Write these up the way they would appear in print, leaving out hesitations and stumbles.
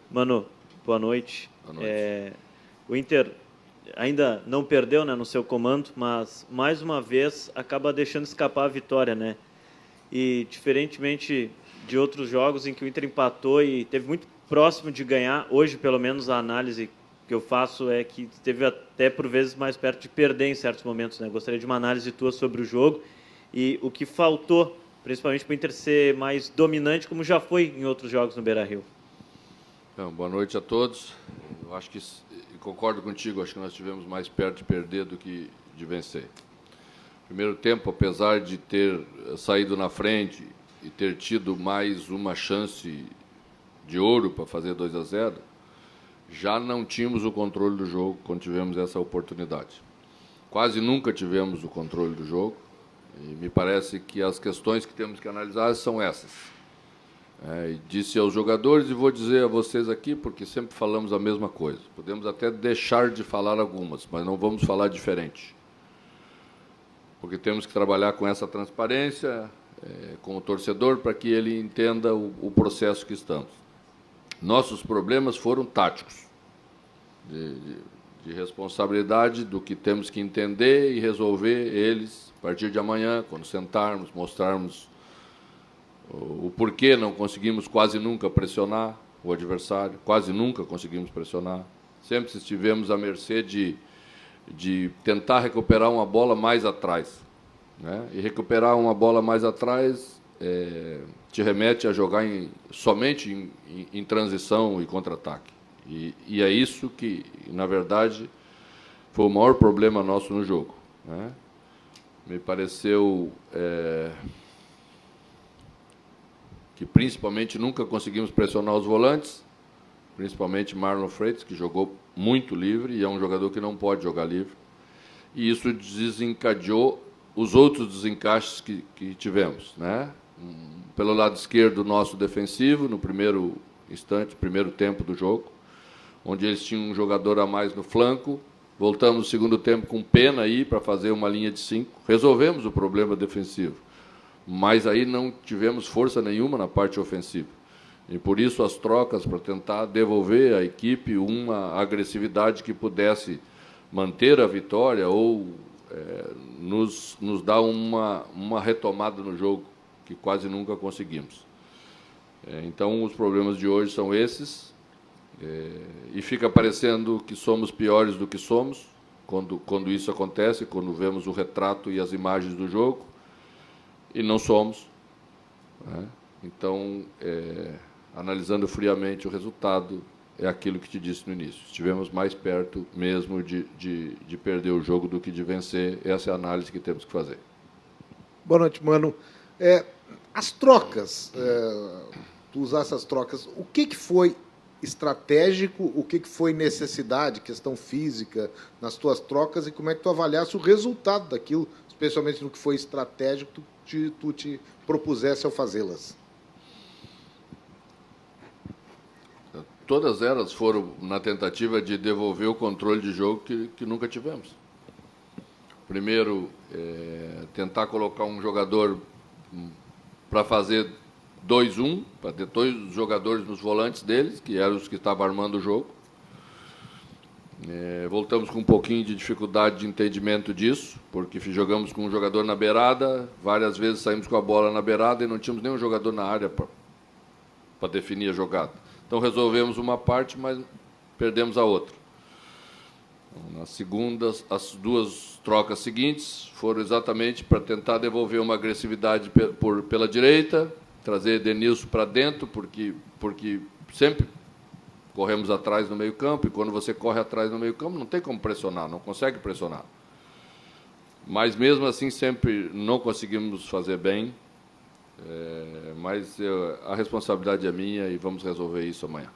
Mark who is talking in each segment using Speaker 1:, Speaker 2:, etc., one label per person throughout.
Speaker 1: Mano, boa noite.
Speaker 2: Boa noite.
Speaker 1: O Inter ainda não perdeu, né, no seu comando, mas mais uma vez acaba deixando escapar a vitória, né? E diferentemente de outros jogos em que o Inter empatou e teve muito próximo de ganhar, hoje pelo menos a análise que eu faço é que esteve até por vezes mais perto de perder em certos momentos, né? Gostaria de uma análise tua sobre o jogo e o que faltou, principalmente para o Inter ser mais dominante, como já foi em outros jogos no Beira-Rio.
Speaker 2: Então, boa noite a todos. Eu acho que concordo contigo, acho que nós estivemos mais perto de perder do que de vencer. Primeiro tempo, apesar de ter saído na frente e ter tido mais uma chance de ouro para fazer 2-0, já não tínhamos o controle do jogo quando tivemos essa oportunidade. Quase nunca tivemos o controle do jogo e me parece que as questões que temos que analisar são essas. Disse aos jogadores, e vou dizer a vocês aqui, porque sempre falamos a mesma coisa. Podemos até deixar de falar algumas, mas não vamos falar diferente. Porque temos que trabalhar com essa transparência, com o torcedor, para que ele entenda o processo que estamos. Nossos problemas foram táticos, de responsabilidade do que temos que entender e resolver eles a partir de amanhã, quando sentarmos, mostrarmos o porquê não conseguimos quase nunca pressionar o adversário, quase nunca conseguimos pressionar. Sempre estivemos à mercê de tentar recuperar uma bola mais atrás. Né? E recuperar uma bola mais atrás te remete a jogar somente em transição e contra-ataque. E é isso que, na verdade, foi o maior problema nosso no jogo. Né? Me pareceu que principalmente nunca conseguimos pressionar os volantes, principalmente Marlon Freitas, que jogou muito livre e é um jogador que não pode jogar livre. E isso desencadeou os outros desencaixes que tivemos. Né? Pelo lado esquerdo, nosso defensivo, no primeiro instante, primeiro tempo do jogo, onde eles tinham um jogador a mais no flanco. Voltamos no segundo tempo com Pena aí para fazer uma linha de 5. Resolvemos o problema defensivo, mas aí não tivemos força nenhuma na parte ofensiva. E por isso as trocas para tentar devolver à equipe uma agressividade que pudesse manter a vitória ou nos dar uma retomada no jogo, que quase nunca conseguimos. Então, os problemas de hoje são esses, e fica parecendo que somos piores do que somos, quando isso acontece, quando vemos o retrato e as imagens do jogo, e não somos. Né? Então, analisando friamente o resultado, é aquilo que te disse no início. Estivemos mais perto mesmo de perder o jogo do que de vencer. Essa é a análise que temos que fazer.
Speaker 3: Boa noite, Mano. As trocas, tu usar essas trocas, o que foi estratégico, o que foi necessidade, questão física, nas tuas trocas, e como é que tu avaliasse o resultado daquilo, especialmente no que foi estratégico, tu te propusesse ao fazê-las?
Speaker 2: Todas elas foram na tentativa de devolver o controle de jogo que nunca tivemos. Primeiro, tentar colocar um jogador para fazer 2-1, para ter dois jogadores nos volantes deles, que eram os que estavam armando o jogo. Voltamos com um pouquinho de dificuldade de entendimento disso, porque jogamos com um jogador na beirada, várias vezes saímos com a bola na beirada e não tínhamos nenhum jogador na área para definir a jogada. Então resolvemos uma parte, mas perdemos a outra. Nas segundas, as duas trocas seguintes foram exatamente para tentar devolver uma agressividade pela direita, trazer Edenilson para dentro, porque sempre corremos atrás no meio-campo, e quando você corre atrás no meio-campo, não tem como pressionar, não consegue pressionar. Mas, mesmo assim, sempre não conseguimos fazer bem, mas a responsabilidade é minha e vamos resolver isso amanhã.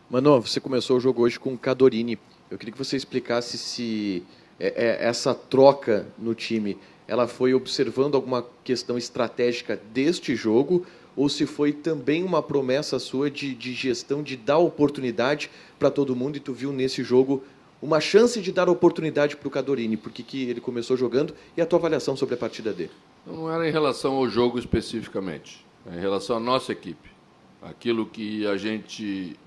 Speaker 4: Mano, você começou o jogo hoje com o Cadorini. Eu queria que você explicasse se essa troca no time ela foi observando alguma questão estratégica deste jogo, ou se foi também uma promessa sua de gestão, de dar oportunidade para todo mundo, e tu viu nesse jogo uma chance de dar oportunidade para o Cadorini, porque que ele começou jogando, e a tua avaliação sobre a partida dele?
Speaker 2: Não era em relação ao jogo especificamente, é em relação à nossa equipe. aquilo que a gente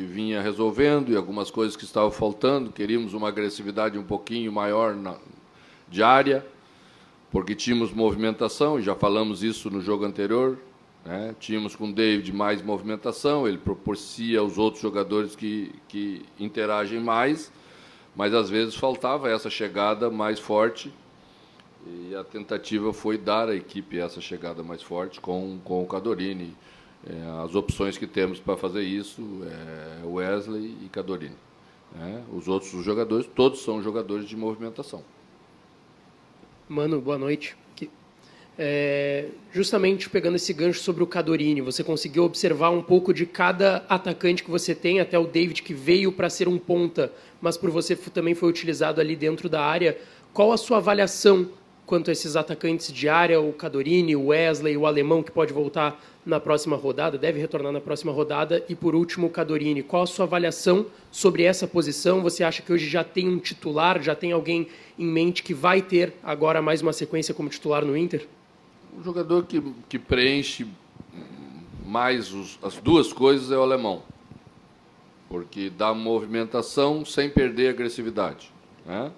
Speaker 2: vinha resolvendo e algumas coisas que estavam faltando. Queríamos uma agressividade um pouquinho maior de área, porque tínhamos movimentação, e já falamos isso no jogo anterior, né? Tínhamos com o David mais movimentação, ele propicia aos outros jogadores que interagem mais, mas às vezes faltava essa chegada mais forte, e a tentativa foi dar à equipe essa chegada mais forte com o Cadorini. As opções que temos para fazer isso é Wesley e Cadorini, né? Os outros jogadores, todos são jogadores de movimentação.
Speaker 5: Mano, boa noite. Justamente pegando esse gancho sobre o Cadorini, você conseguiu observar um pouco de cada atacante que você tem, até o David, que veio para ser um ponta, mas por você também foi utilizado ali dentro da área. Qual a sua avaliação quanto a esses atacantes de área, o Cadorini, o Wesley, o alemão, que pode voltar na próxima rodada, deve retornar na próxima rodada, e por último o Cadorini? Qual a sua avaliação sobre essa posição? Você acha que hoje já tem um titular, já tem alguém em mente que vai ter agora mais uma sequência como titular no Inter?
Speaker 2: O jogador que preenche mais as duas coisas é o alemão, porque dá movimentação sem perder a agressividade, né?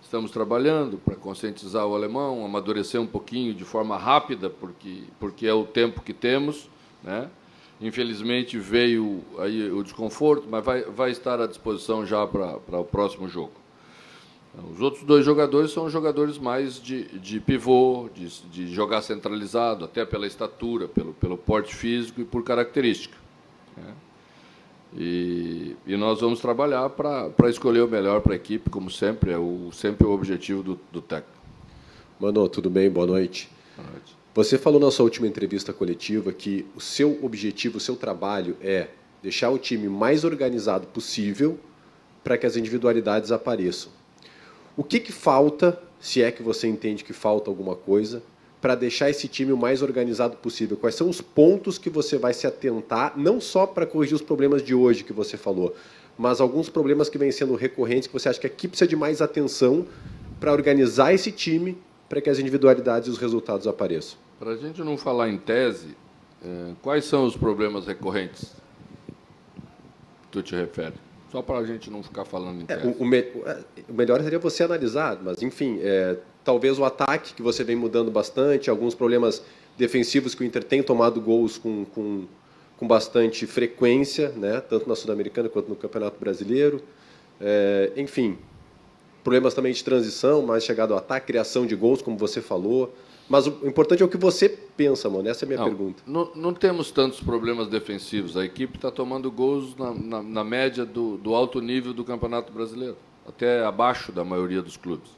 Speaker 2: Estamos trabalhando para conscientizar o alemão, amadurecer um pouquinho de forma rápida, porque é o tempo que temos, né? Infelizmente veio aí o desconforto, mas vai estar à disposição já para o próximo jogo. Os outros dois jogadores são jogadores mais de pivô, de jogar centralizado, até pela estatura, pelo porte físico e por característica, né? E nós vamos trabalhar para escolher o melhor para a equipe, como sempre, sempre o objetivo do técnico.
Speaker 6: Mano, tudo bem? Boa noite.
Speaker 2: Boa noite.
Speaker 6: Você falou na sua última entrevista coletiva que o seu objetivo, o seu trabalho é deixar o time mais organizado possível para que as individualidades apareçam. O que falta, se é que você entende que falta alguma coisa, para deixar esse time o mais organizado possível? Quais são os pontos que você vai se atentar, não só para corrigir os problemas de hoje que você falou, mas alguns problemas que vêm sendo recorrentes, que você acha que aqui precisa de mais atenção para organizar esse time, para que as individualidades e os resultados apareçam?
Speaker 2: Para a gente não falar em tese, quais são os problemas recorrentes que tu te refere? Só para a gente não ficar falando em tese.
Speaker 6: O melhor seria você analisar, mas, enfim, talvez o ataque, que você vem mudando bastante, alguns problemas defensivos que o Inter tem tomado gols com bastante frequência, né, tanto na Sul-Americana quanto no Campeonato Brasileiro. Enfim, problemas também de transição, mais chegado ao ataque, criação de gols, como você falou. Mas o importante é o que você pensa, mano. Essa é a minha pergunta.
Speaker 2: Não temos tantos problemas defensivos. A equipe está tomando gols na média do alto nível do Campeonato Brasileiro, até abaixo da maioria dos clubes.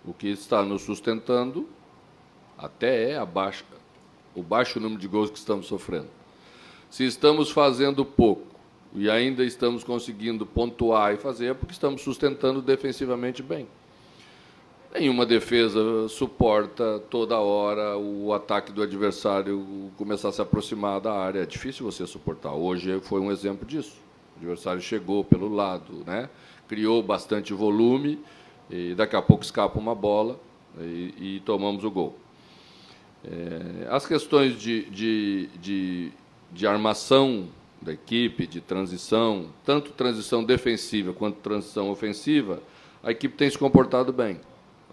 Speaker 2: O que está nos sustentando até é o baixo número de gols que estamos sofrendo. Se estamos fazendo pouco e ainda estamos conseguindo pontuar e fazer, é porque estamos sustentando defensivamente bem. Nenhuma defesa suporta toda hora o ataque do adversário começar a se aproximar da área. É difícil você suportar. Hoje foi um exemplo disso. O adversário chegou pelo lado, né? Criou bastante volume, e daqui a pouco escapa uma bola e tomamos o gol. As questões de armação da equipe, de transição, tanto transição defensiva quanto transição ofensiva, a equipe tem se comportado bem.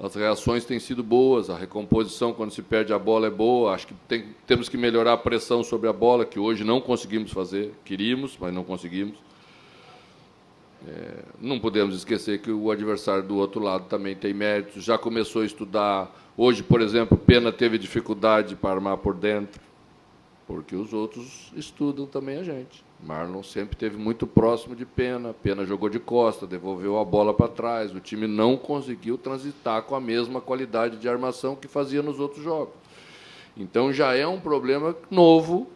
Speaker 2: As reações têm sido boas, a recomposição quando se perde a bola é boa. Acho que temos que melhorar a pressão sobre a bola, que hoje não conseguimos fazer. Queríamos, mas não conseguimos. Não podemos esquecer que o adversário do outro lado também tem méritos. Já começou a estudar. Hoje, por exemplo, Pena teve dificuldade para armar por dentro, porque os outros estudam também a gente. Marlon sempre esteve muito próximo de Pena. Pena jogou de costa, devolveu a bola para trás. O time não conseguiu transitar com a mesma qualidade de armação que fazia nos outros jogos. Então, já é um problema novo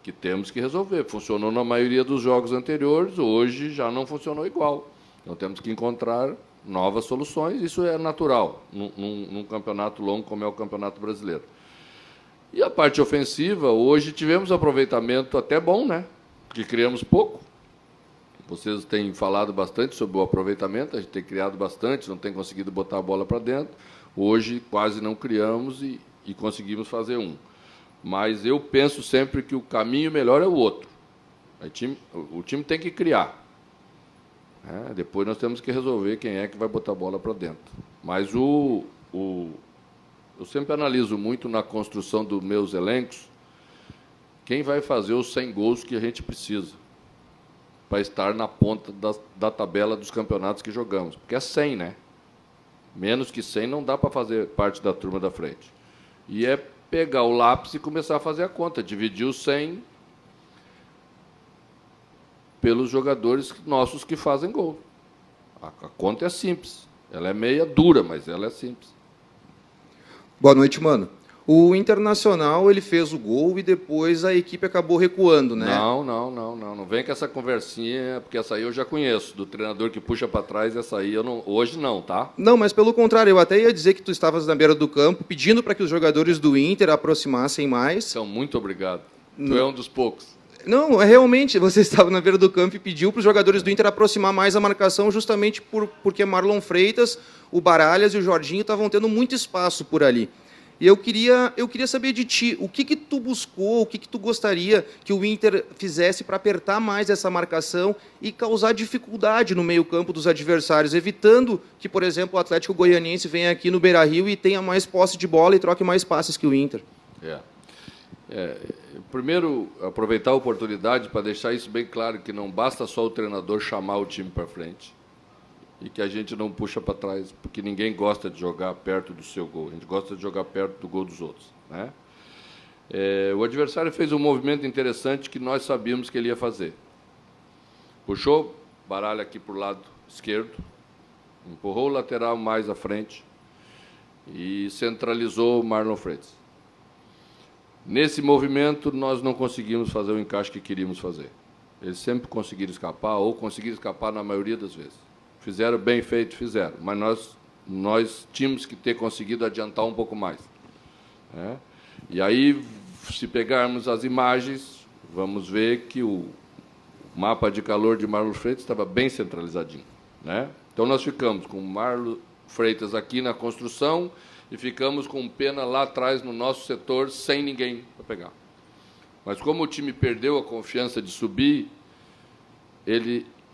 Speaker 2: que temos que resolver. Funcionou na maioria dos jogos anteriores, hoje já não funcionou igual. Então, temos que encontrar novas soluções. Isso é natural num campeonato longo como é o Campeonato Brasileiro. E a parte ofensiva, hoje tivemos aproveitamento até bom, né? Que criamos pouco. Vocês têm falado bastante sobre o aproveitamento, a gente tem criado bastante, não tem conseguido botar a bola para dentro. Hoje quase não criamos e conseguimos fazer um. mas eu penso sempre que o caminho melhor é o outro. O time tem que criar. Depois nós temos que resolver quem é que vai botar a bola para dentro. Mas eu sempre analiso muito na construção dos meus elencos quem vai fazer os 100 gols que a gente precisa para estar na ponta da tabela dos campeonatos que jogamos. Porque é 100, né? Menos que 100 não dá para fazer parte da turma da frente. E é pegar o lápis e começar a fazer a conta, dividir os 100 pelos jogadores nossos que fazem gol. A conta é simples. Ela é meia dura, mas ela é simples.
Speaker 7: Boa noite, mano. O Internacional, ele fez o gol e depois a equipe acabou recuando, né?
Speaker 2: Não vem com essa conversinha, porque essa aí eu já conheço, do treinador que puxa para trás, essa aí hoje não, tá?
Speaker 7: Não, mas pelo contrário, eu até ia dizer que tu estavas na beira do campo pedindo para que os jogadores do Inter aproximassem mais.
Speaker 2: Então, muito obrigado. Tu é um dos poucos.
Speaker 7: Não, realmente, você estava na beira do campo e pediu para os jogadores do Inter aproximar mais a marcação justamente porque Marlon Freitas, o Baralhas e o Jorginho estavam tendo muito espaço por ali. E eu queria saber de ti, o que tu buscou, o que tu gostaria que o Inter fizesse para apertar mais essa marcação e causar dificuldade no meio-campo dos adversários, evitando que, por exemplo, o Atlético Goianiense venha aqui no Beira-Rio e tenha mais posse de bola e troque mais passes que o Inter.
Speaker 2: Primeiro, aproveitar a oportunidade para deixar isso bem claro, que não basta só o treinador chamar o time para frente e que a gente não puxa para trás, porque ninguém gosta de jogar perto do seu gol. A gente gosta de jogar perto do gol dos outros, né? O adversário fez um movimento interessante que nós sabíamos que ele ia fazer. Puxou, Baralha aqui para o lado esquerdo, empurrou o lateral mais à frente e centralizou o Marlon Freitas. Nesse movimento, nós não conseguimos fazer o encaixe que queríamos fazer. Eles sempre conseguiram escapar, ou conseguiram escapar na maioria das vezes. Fizeram bem feito, fizeram, mas nós tínhamos que ter conseguido adiantar um pouco mais. E aí, se pegarmos as imagens, vamos ver que o mapa de calor de Marlon Freitas estava bem centralizadinho, né? Então, nós ficamos com o Marlon Freitas aqui na construção e ficamos com o Pena lá atrás no nosso setor, sem ninguém para pegar. Mas como o time perdeu a confiança de subir,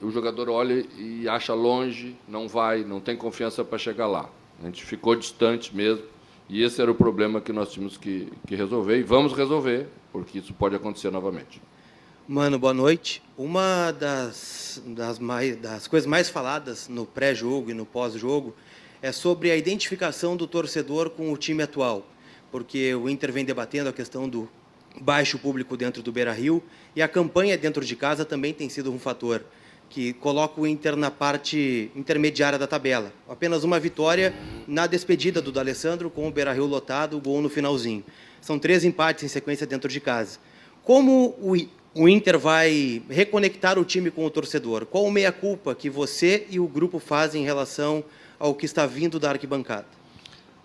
Speaker 2: o jogador olha e acha longe, não vai, não tem confiança para chegar lá. A gente ficou distante mesmo, e esse era o problema que nós tínhamos que resolver, e vamos resolver, porque isso pode acontecer novamente.
Speaker 8: Mano, boa noite. Uma das coisas mais faladas no pré-jogo e no pós-jogo é sobre a identificação do torcedor com o time atual, porque o Inter vem debatendo a questão do baixo público dentro do Beira-Rio, e a campanha dentro de casa também tem sido um fator que coloca o Inter na parte intermediária da tabela. Apenas uma vitória na despedida do D'Alessandro, com o Beira-Rio lotado, o gol no finalzinho. São 3 empates em sequência dentro de casa. Como o Inter vai reconectar o time com o torcedor? Qual o meia-culpa que você e o grupo fazem em relação ao que está vindo da arquibancada?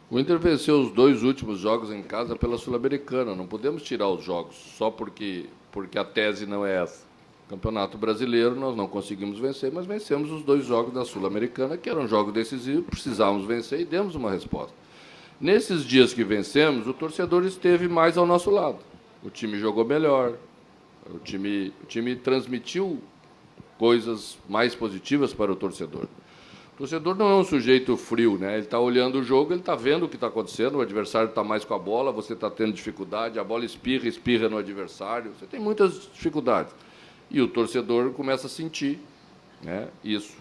Speaker 2: O Inter venceu os 2 últimos jogos em casa pela Sul-Americana. Não podemos tirar os jogos só porque a tese não é essa. Campeonato Brasileiro nós não conseguimos vencer, mas vencemos os 2 jogos da Sul-Americana, que eram jogos decisivos, precisávamos vencer e demos uma resposta. Nesses dias que vencemos, o torcedor esteve mais ao nosso lado. O time jogou melhor, o time transmitiu coisas mais positivas para o torcedor. O torcedor não é um sujeito frio, né? Ele está olhando o jogo, ele está vendo o que está acontecendo, o adversário está mais com a bola, você está tendo dificuldade, a bola espirra no adversário, você tem muitas dificuldades. E o torcedor começa a sentir, né, isso.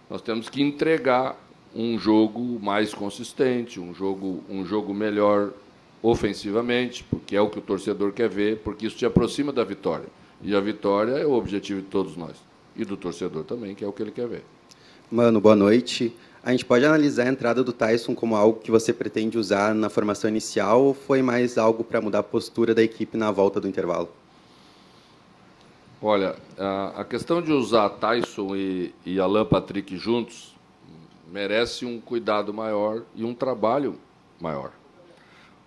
Speaker 2: Nós temos que entregar um jogo mais consistente, um jogo melhor ofensivamente, porque é o que o torcedor quer ver, porque isso te aproxima da vitória. E a vitória é o objetivo de todos nós. E do torcedor também, que é o que ele quer ver.
Speaker 9: Mano, boa noite. A gente pode analisar a entrada do Tyson como algo que você pretende usar na formação inicial ou foi mais algo para mudar a postura da equipe na volta do intervalo?
Speaker 2: Olha, a questão de usar Tyson e Alan Patrick juntos merece um cuidado maior e um trabalho maior,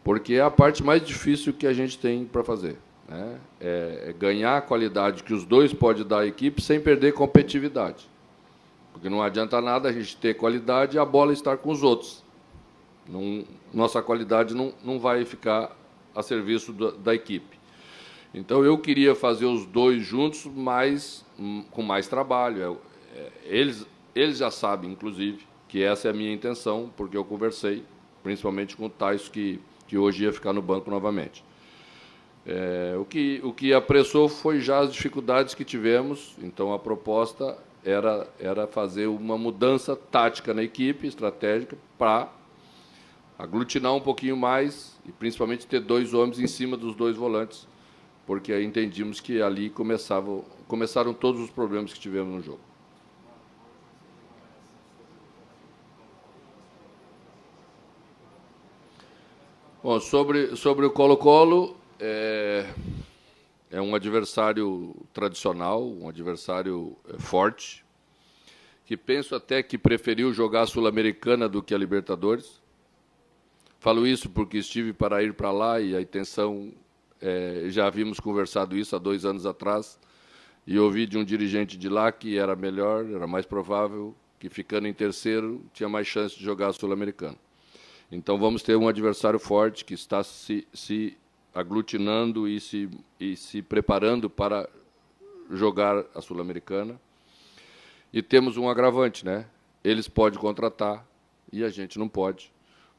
Speaker 2: porque é a parte mais difícil que a gente tem para fazer, né? É ganhar a qualidade que os dois podem dar à equipe sem perder competitividade, porque não adianta nada a gente ter qualidade e a bola estar com os outros. Nossa qualidade não vai ficar a serviço da equipe. Então, eu queria fazer os dois juntos, mas com mais trabalho. Eles já sabem, inclusive, que essa é a minha intenção, porque eu conversei, principalmente com o Tyson, que hoje ia ficar no banco novamente. O que apressou foi já as dificuldades que tivemos, então a proposta era fazer uma mudança tática na equipe, estratégica, para aglutinar um pouquinho mais e, principalmente, ter dois homens em cima dos dois volantes, porque aí entendimos que ali começaram todos os problemas que tivemos no jogo. Bom, sobre o Colo-Colo, é um adversário tradicional, um adversário forte, que penso até que preferiu jogar a Sul-Americana do que a Libertadores. Falo isso porque estive para ir para lá e a intenção, já havíamos conversado isso há 2 anos atrás, e ouvi de um dirigente de lá que era melhor, era mais provável, que ficando em terceiro tinha mais chance de jogar a Sul-Americana. Então, vamos ter um adversário forte que está se aglutinando e se preparando para jogar a Sul-Americana. E temos um agravante, né? Eles podem contratar e a gente não pode,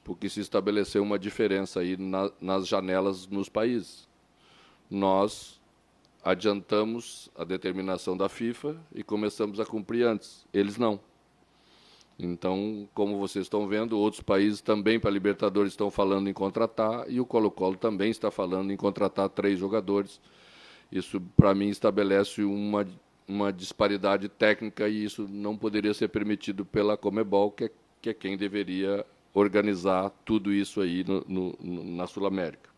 Speaker 2: porque se estabeleceu uma diferença aí nas janelas nos países. Nós adiantamos a determinação da FIFA e começamos a cumprir antes. Eles não. Então, como vocês estão vendo, outros países também para a Libertadores estão falando em contratar e o Colo-Colo também está falando em contratar 3 jogadores. Isso, para mim, estabelece uma disparidade técnica e isso não poderia ser permitido pela Conmebol, que é quem deveria organizar tudo isso aí na Sul-América.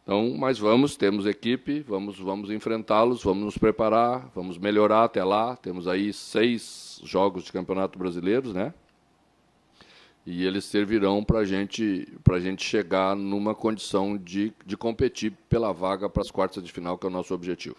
Speaker 2: Então, mas temos equipe, vamos enfrentá-los, vamos nos preparar, vamos melhorar até lá. Temos aí 6 jogos de Campeonato Brasileiros, né? E eles servirão para a gente chegar numa condição de competir pela vaga para as quartas de final, que é o nosso objetivo.